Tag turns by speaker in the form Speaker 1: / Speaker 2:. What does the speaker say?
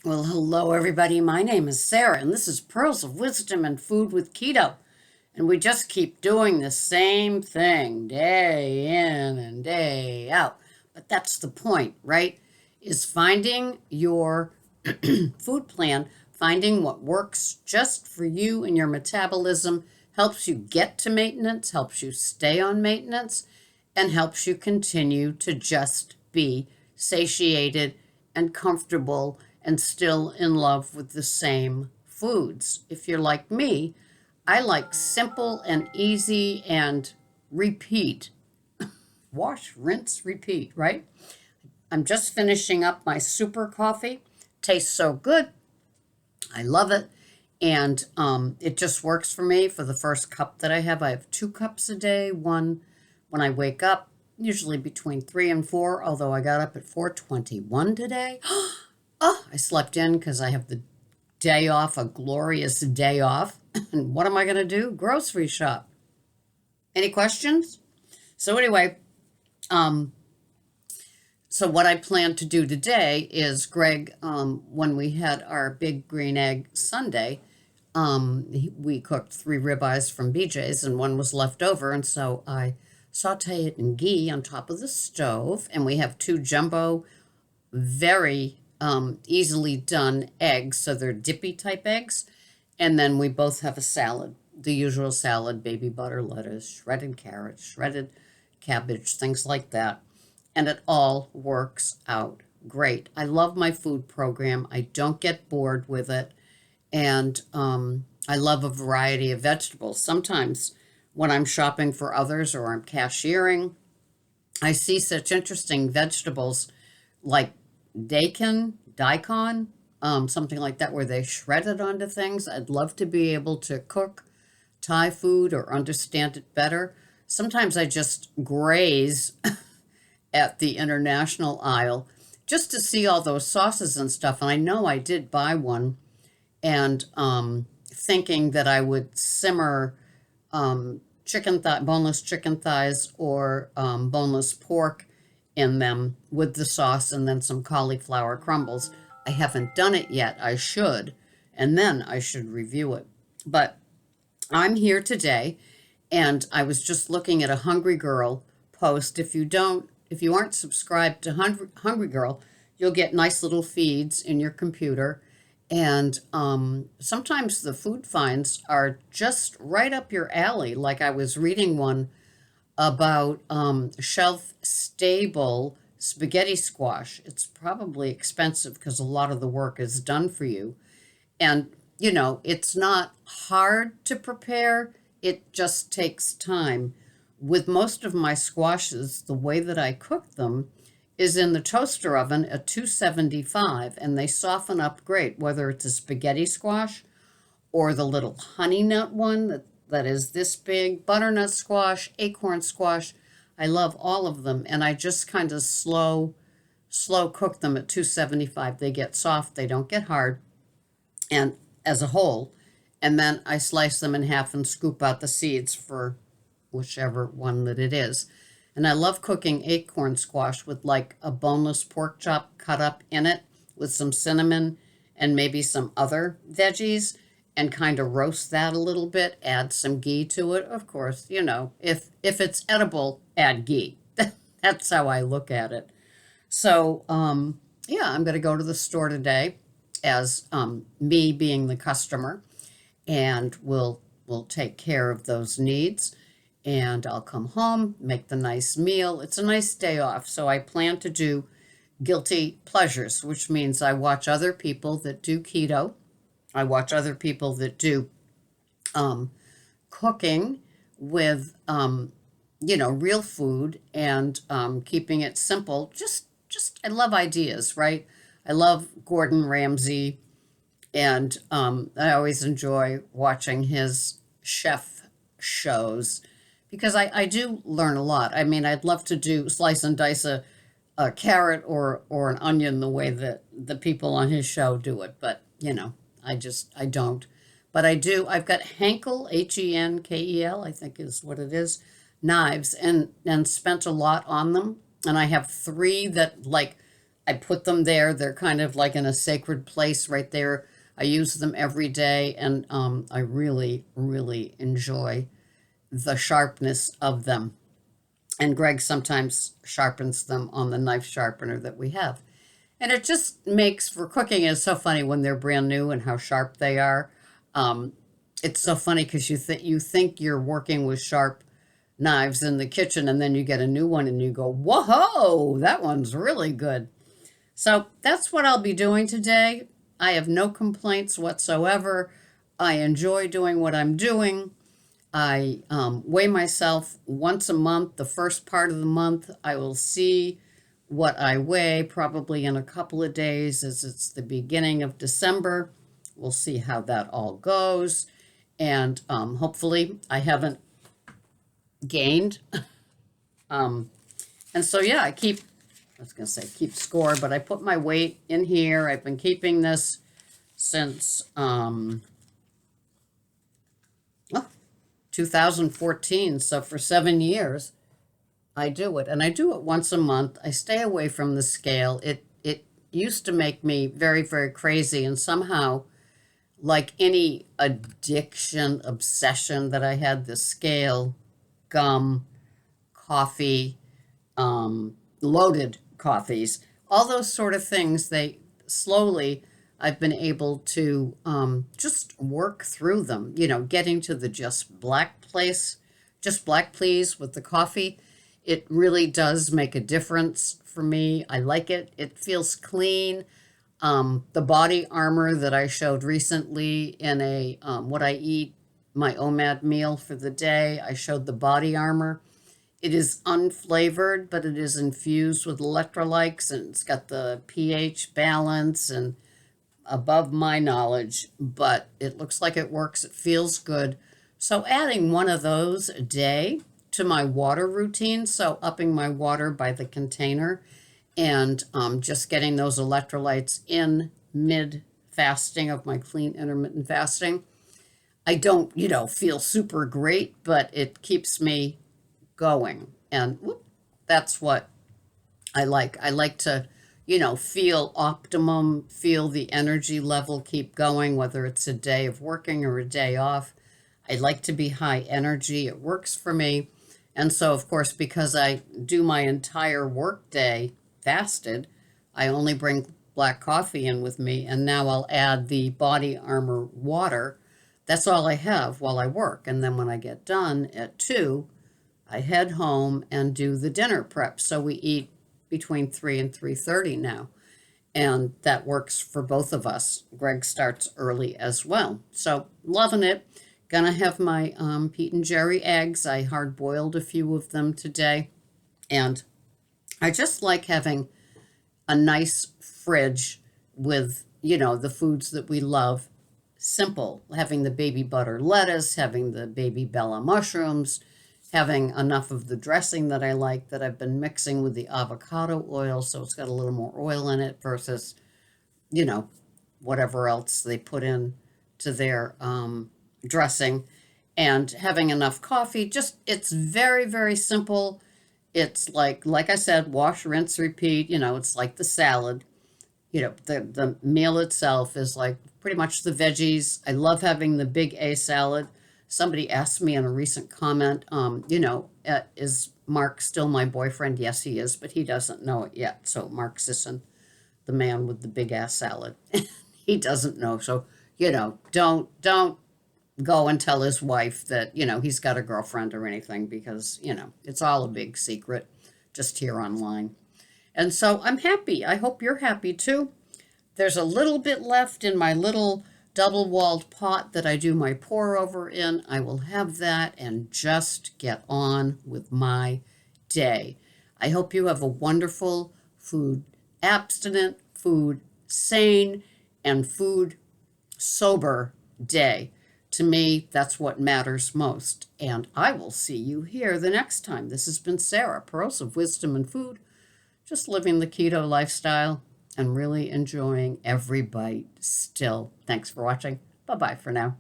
Speaker 1: Well, hello, everybody. My name is Sarah, and this is Pearls of Wisdom and Food with Keto. And we just keep doing the same thing day in and day out. But that's the point, right? Is finding your food plan, finding what works just for you and your metabolism, helps you get to maintenance, helps you stay on maintenance, and helps you continue to just be satiated and comfortable and still in love with the same foods. If you're like me, I like simple and easy and repeat. Wash, rinse, repeat, right? I'm just finishing up my super coffee. Tastes so good. I love it. And it just works for me for the first cup that I have. I have 2 cups a day, one when I wake up, usually between 3 and 4, although I got up at 4:21 today. Oh, I slept in because I have the day off, a glorious day off. And what am I going to do? Grocery shop. Any questions? So anyway, um, so what I plan to do today is Greg, when we had our big green egg Sunday, we cooked 3 ribeyes from BJ's and one was left over, and so I saute it in ghee on top of the stove, and we have 2 jumbo, very easily done eggs, so they're dippy type eggs. And then we both have a salad, the usual salad, baby butter, lettuce, shredded carrots, shredded cabbage, things like that. And it all works out great. I love my food program. I don't get bored with it. And I love a variety of vegetables. Sometimes when I'm shopping for others or I'm cashiering, I see such interesting vegetables like daikon, something like that, where they shred it onto things. I'd love to be able to cook Thai food or understand it better. Sometimes I just graze at the international aisle just to see all those sauces and stuff. And I know I did buy one, and thinking that I would simmer boneless chicken thighs or boneless pork in them with the sauce and then some cauliflower crumbles. I haven't done it yet. I should, and then I should review it. But I'm here today, and I was just looking at a Hungry Girl post. If you aren't subscribed to Hungry Girl, you'll get nice little feeds in your computer. And sometimes the food finds are just right up your alley. Like I was reading one about shelf stable spaghetti squash. It's probably expensive because a lot of the work is done for you. And, it's not hard to prepare, it just takes time. With most of my squashes, the way that I cook them is in the toaster oven at 275, and they soften up great, whether it's a spaghetti squash or the little honey nut one that is this big, butternut squash, acorn squash. I love all of them, and I just kind of slow cook them at 275. They get soft, they don't get hard, and as a whole, and then I slice them in half and scoop out the seeds for whichever one that it is. And I love cooking acorn squash with like a boneless pork chop cut up in it with some cinnamon and maybe some other veggies, and kind of roast that a little bit, add some ghee to it. Of course, if it's edible, add ghee. That's how I look at it. So, yeah, I'm going to go to the store today as me being the customer, and we'll take care of those needs. And I'll come home, make the nice meal. It's a nice day off, so I plan to do guilty pleasures, which means I watch other people that do keto. I watch other people that do um, cooking with real food and keeping it simple. Just I love ideas, right? I love Gordon Ramsay, and I always enjoy watching his chef shows because I do learn a lot. I mean, I'd love to do slice and dice a carrot or an onion the way that the people on his show do it, but I don't. But I do. I've got Henkel, Henkel, I think is what it is, knives, and spent a lot on them. And I have 3 that, like, I put them there. They're kind of like in a sacred place right there. I use them every day, and I really, really enjoy the sharpness of them. And Greg sometimes sharpens them on the knife sharpener that we have. And it just makes for cooking. It's so funny when they're brand new and how sharp they are. Um, it's so funny because you think you're working with sharp knives in the kitchen, and then you get a new one and you go, whoa, that one's really good. So that's what I'll be doing today. I have no complaints whatsoever. I enjoy doing what I'm doing. I weigh myself once a month. The first part of the month, I will see what I weigh probably in a couple of days, as it's the beginning of December. We'll see how that all goes. And hopefully I haven't gained. And so, yeah, I was going to say keep score, but I put my weight in here. I've been keeping this since 2014. So for 7 years, I do it. And I do it once a month. I stay away from the scale. It used to make me very, very crazy. And somehow, like any addiction, obsession that I had, the scale, gum, coffee, loaded coffees, all those sort of things, they slowly, I've been able to just work through them, getting to the just black please with the coffee. It really does make a difference for me. I like it. It feels clean. The body armor that I showed recently in a what I eat, my OMAD meal for the day, I showed the body armor. It is unflavored, but it is infused with electrolytes, and it's got the pH balance and above my knowledge, but it looks like it works. It feels good. So adding one of those a day to my water routine, so upping my water by the container, and just getting those electrolytes in mid-fasting of my clean intermittent fasting. I don't, feel super great, but it keeps me going. And that's what I like. I like to, feel optimum, feel the energy level keep going, whether it's a day of working or a day off. I like to be high energy. It works for me. And so, of course, because I do my entire work day fasted, I only bring black coffee in with me. And now I'll add the body armor water. That's all I have while I work. And then when I get done at 2, I head home and do the dinner prep. So we eat between 3 and 3:30 now. And that works for both of us. Greg starts early as well. So loving it. Gonna have my Pete and Jerry eggs. I hard boiled a few of them today. And I just like having a nice fridge with, the foods that we love. Simple. Having the baby butter lettuce, having the baby Bella mushrooms, having enough of the dressing that I like that I've been mixing with the avocado oil, so it's got a little more oil in it versus, whatever else they put in to their dressing, and having enough coffee. Just, it's very, very simple. It's like I said, wash, rinse, repeat. It's like the salad. The meal itself is like pretty much the veggies. I love having the big A salad. Somebody asked me in a recent comment, is Mark still my boyfriend? Yes, he is, but he doesn't know it yet. So Mark Sisson, the man with the big ass salad, he doesn't know. So, don't go and tell his wife that, he's got a girlfriend or anything, because, it's all a big secret just here online. And so I'm happy. I hope you're happy too. There's a little bit left in my little double-walled pot that I do my pour over in. I will have that and just get on with my day. I hope you have a wonderful food abstinent, food sane, and food sober day. To me, that's what matters most. And I will see you here the next time. This has been Sarah, Pearls of Wisdom and Food, just living the keto lifestyle and really enjoying every bite still. Thanks for watching. Bye-bye for now.